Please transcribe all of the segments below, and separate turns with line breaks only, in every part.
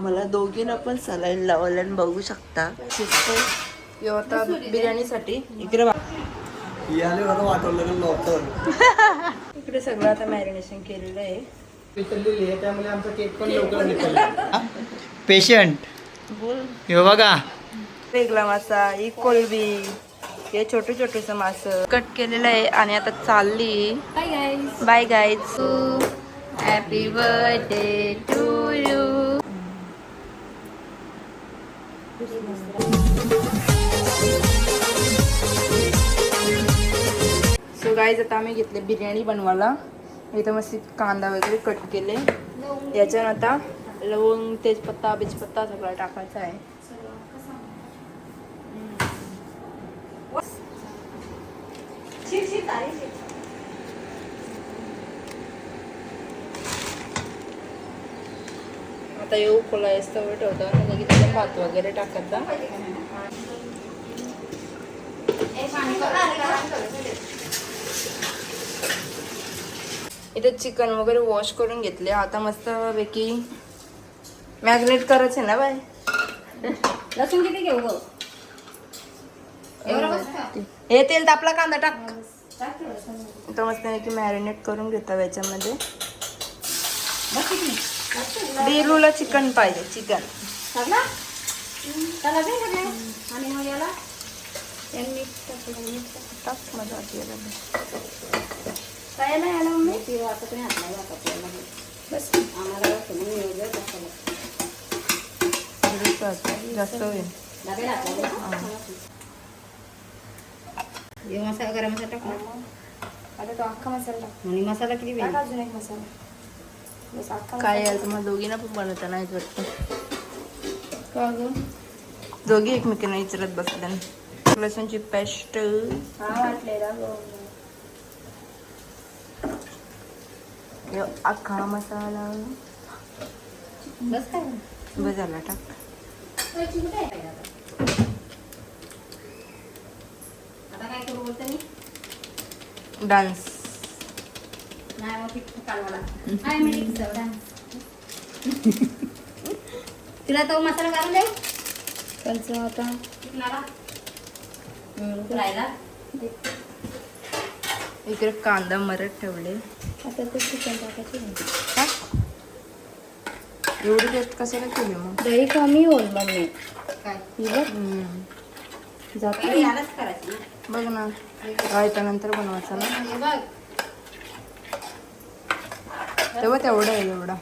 मला दोघींना पण सलाईन लावल्यानं बघू शकता. आता बिर्याणीसाठी इकडे इकडे सगळं आता मॅरिनेशन केलेलं आहे.
त्यामुळे आमचा केक पण लवकर निघाला. पेशंट
बोल
हे बघा
वेगळा मासा ही कोलबी हे छोटे छोटेस मास कट केलेलं आहे आणि आता चालली. Bye guys. Happy birthday to you. So guys आता आम्ही घेतले बिर्याणी बनवायला. इथं मस्त कांदा वगैरे कट केले. याच्यानं आता लवंग तेजपत्ता बिजपत्ता सगळं टाकायचा आहे. आता येऊ खोला सवय ठेवतो आणि लगेच भात वगैरे टाकायचा. इथे चिकन वगैरे वॉश करून घेतले. आता मस्त पैकी मॅग्नेट करायचे ना बाय.
लसूण किती घेऊ गं?
हे तेल तापला कांदा टाक. तर मस्त पैकी मॅरिनेट करून घेतो याच्यामध्ये. बेलूला चिकन पाहिजे. चिकन
आणि मग याला
टाक माझा
काय नाही आलं मम्मी आता तुम्ही हात नाही वापरला बस आम्हाला
जास्त होईल.
मसाला गरम मसाला टाक.
आता तो अख्खा मसाला टाक.
आणि मसाला किती वेळ
अजून एक मसाला. काय यार तुम्हाला दोघींना पण बनवता नाही वाटतं
का ग?
दोघी एकमेकांना विचारत बसल्या. लसूणची पेस्ट अख्खा मसाला
बस काय
बस झाला टाक.
आता काय करू बोलते मी
डान्स
नाही मग फिक्स कालवाला काय मी तिला तो मसाला घालून दे.
त्यांचं आता
राहिला
इकडे कांदा मरत ठेवले.
आता ते चिकन टाकायचे.
एवढी टेस्ट कशाला केली मग?
दही कमी होईल मम्मी. काय जाते यालाच करायचं
बघ ना रायता नंतर बनवायचं ना.
बघ
तेव्हा तेवढं आहे एवढा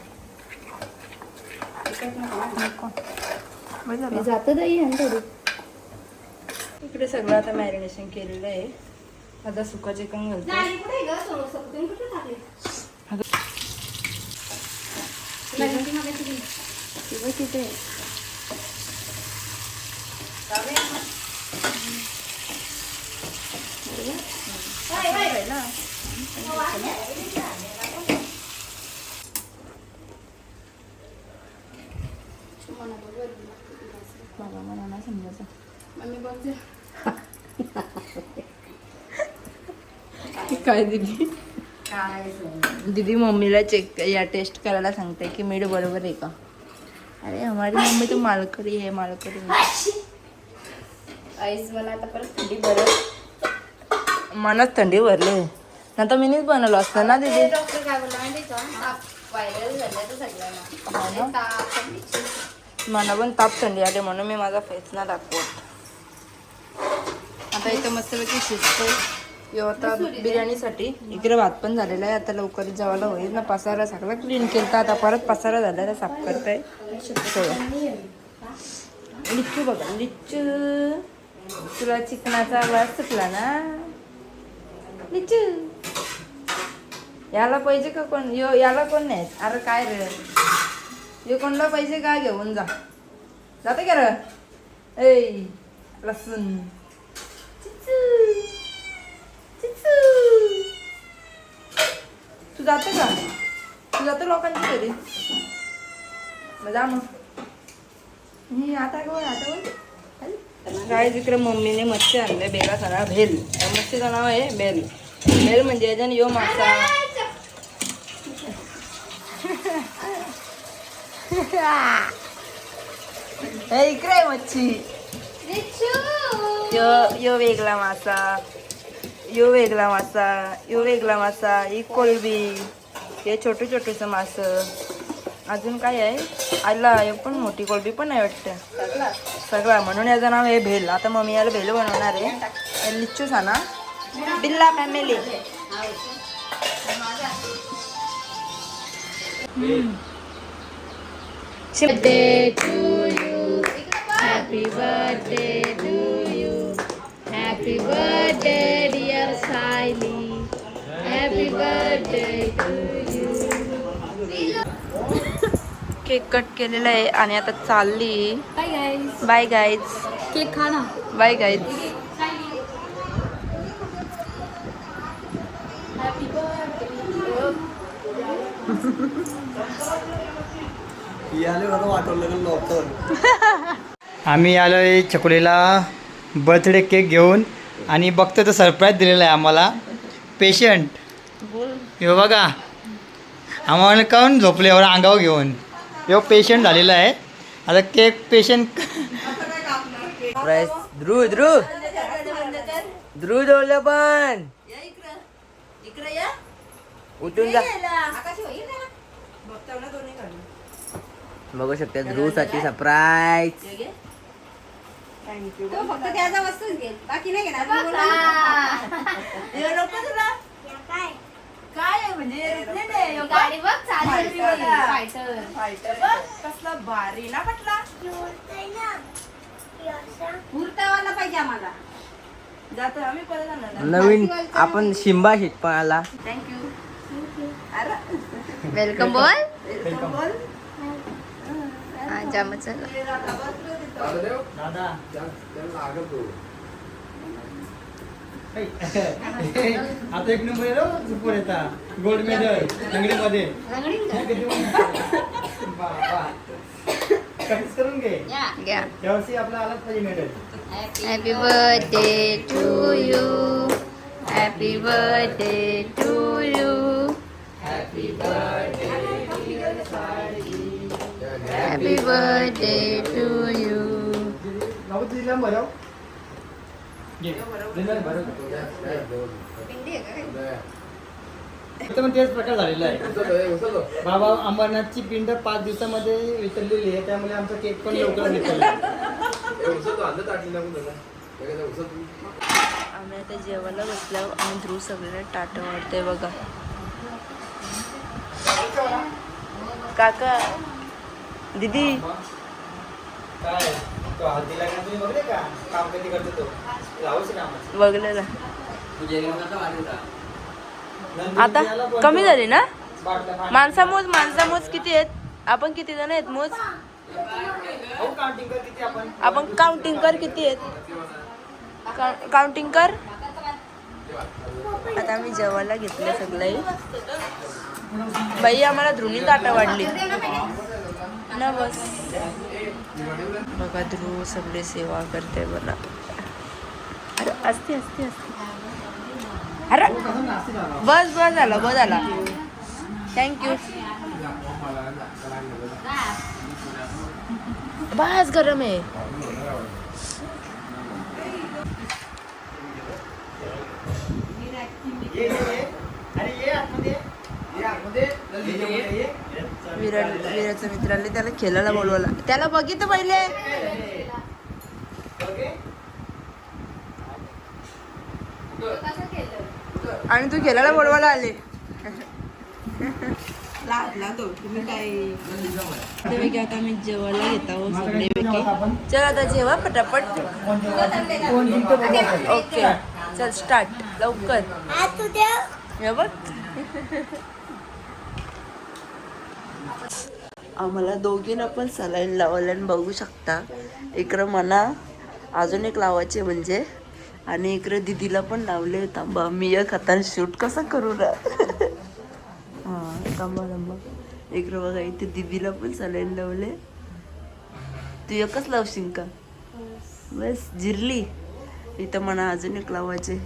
जातं दही आणि थोडी.
इकडे सगळं आता मॅरिनेशन केलेलं आहे. आता सुका चिकन घालतो. तिथे मला नाही समजायचं. काय दीदी मम्मीला चेक या टेस्ट करायला सांगते की मीठ बरोबर आहे का. अरे हमारी मम्मी तो मालकरी है मालकरी.
आईस मला आता परत थंडी बरं
मनात थंडी भरले नंतर मीच बनवलं असतं ना दीदी.
डॉक्टर काय बोलला माहिती का व्हायरल झालं तर सगळ्यांना.
मला पण ताप थंडी आली म्हणून मी माझा फेस ना दाखवत. आता इथं मस्तपैकी शिजतोय. आता बिर्याणीसाठी इकडे भात पण झालेला आहे. आता लवकर जेवायला होईल ना. पसारा सगळा क्लीन केला. आता परत पसारा झाला साफ करताय. लिच्चू बघा लिच्चू तुला चिकनाचा आवाज सुटला ना लिच्चू. याला पाहिजे का कोण याला कोण नाही. अरे काय रे हे कोणला पाहिजे का घेऊन जा. जाते का र ए लसूण तू जाते का. तू जातो लोकांच्या घरी जा मग. आता काय तिकडे मम्मीने मच्छी आणले. बेला सणा भेल. मच्छीचं नाव आहे बेल. बेल म्हणजे याच्याने यो मासा. हे इकडे आहे मच्छी. यो वेगळा मासा, यो वेगळा मासा, यो वेगळा मासा, ही कोलबी, हे छोटे छोटेस मास. अजून काय आहे आला, हे पण मोठी कोलबी पण आहे वाटतं सगळा. म्हणून याचं नाव आहे भेल. आता मम्मी याला भेल बनवणार आहे. लिच्चू साना बिल्ला family.
Birthday to you, happy birthday to you, happy birthday dear Saili, happy birthday to you.
Cake cut केलेला आहे आणि आता चालली.
Bye guys.
Bye guys.
Cake खा ना.
Bye guys.
Happy birthday.
आम्ही आलोय चकुलीला बर्थडे केक घेऊन आणि बघतो तर सरप्राईज दिलेला आहे आम्हाला. पेशंट हे बघा, आम्हाला काऊन झोपल्यावर अंगावर घेऊन यो पेशंट झालेला आहे. आता केक पेशंट ध्रुव ध्रुव ध्रुव जोडलं पण उठून जा. बघू शकता ध्रुवसाठी सरप्राईज.
तो फक्त त्याचा वस्तूच घे, बाकी नाही घेणार.
काय म्हणजे
गाडी बघ चालली. फायटर
कसला भारी ना म्हटला.
कुर्तावाला पाहिजे आम्हाला.
जातो आम्ही परत जाणार.
नवीन आपण शिंबा शिटपणाला
थँक्यू.
वेलकम बोल.
बोल.
जा मग चला.
दादा आता एक नंबर आहे सुपर येता गोल्ड मेडल लंगडीमध्ये. प्रॅक्टिस करून घे.
घ्या.
यावर्षी आपला आलाच पाहिजे medal.
Happy birthday to you, happy birthday to you, happy birthday to you.
तेच प्रकार झालेला आहे. बाबा अमरनाथची पिंड 5 दिवसामध्ये विसरलेली आहे, त्यामुळे आमचा केक पण लवकर विसरला.
आम्ही आता जेवायला बसल्यावर आणि ध्रुव सगळ्यांना टाटा वाढते बघा. काका दीदी
काय तो हळदीला का तुम्ही बघले का काम कधी करतो तो लावच काम
बघलेला. आता कमी झाली ना माणसा मोज किती आहेत आपण, किती जण आहेत मोज आपण, काउंटिंग कर किती आहेत, काउंटिंग कर. आता आम्ही जेवायला घेतलं सगळं. बाई आम्हाला ध्रुवनी ताटा वाढली ना. बस बघा ध्रुव सगळे सेवा करते मला. अरे असते असते असते. अरे बस बस झाला बस झाला. थँक्यू. बस गरम आहे. विराटच्या मित्राने त्याला खेळायला बोलवला. त्याला बघितलं पहिले आणि तू खेळायला बोलवायला आले. आता आम्ही जेवायला घेत आहोत सगळे. चल आता जेवा पटापट. ओके चल स्टार्ट लवकर. हे बघ आम्हाला दोघींना पण सलाईन लावायला बघू शकता. इकडं मना अजून एक लावायचे म्हणजे, आणि इकडे दीदीला पण लावले. थांबा मी एक हाताने शूट कसा करू ना. हां थांबा थांबा. इकडं बघा इथे दीदीला पण सलाईन लावले. तू एकच लावशील का? बस जिरली. इथं म्हणा अजून एक लावायचे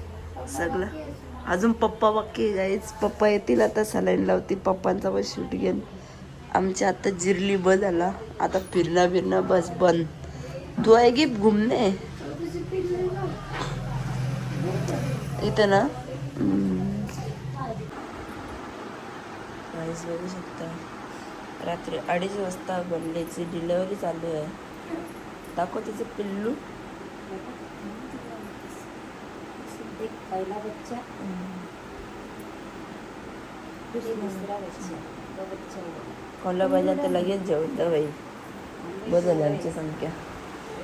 सगळं. अजून पप्पा बाकी जायच. पप्पा येतील आता सलाईन लावतील. पप्पांचा बस शूट घेऊन. आमच्या आता जिरली बस झाला. आता फिरणं बस बंद. तू आएगी घूमने इथं ना. गाईस बघू शकता रात्री 2:30 वाजता बल्लेची डिलेवरी चालू आहे. दाखव तिचं पिल्लू.
पहिला बच्चा दुसरा बच्चा
कोणला पाहिजे तर लगेच जेवतं बाई. बदल यांची संख्या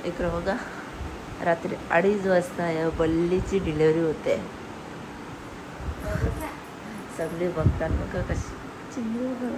इकडं बघा. रात्री 2:30 वाजता या बल्लीची डिलेवरी होते. सगळे बघतात बघा कशी चिमणी बघा.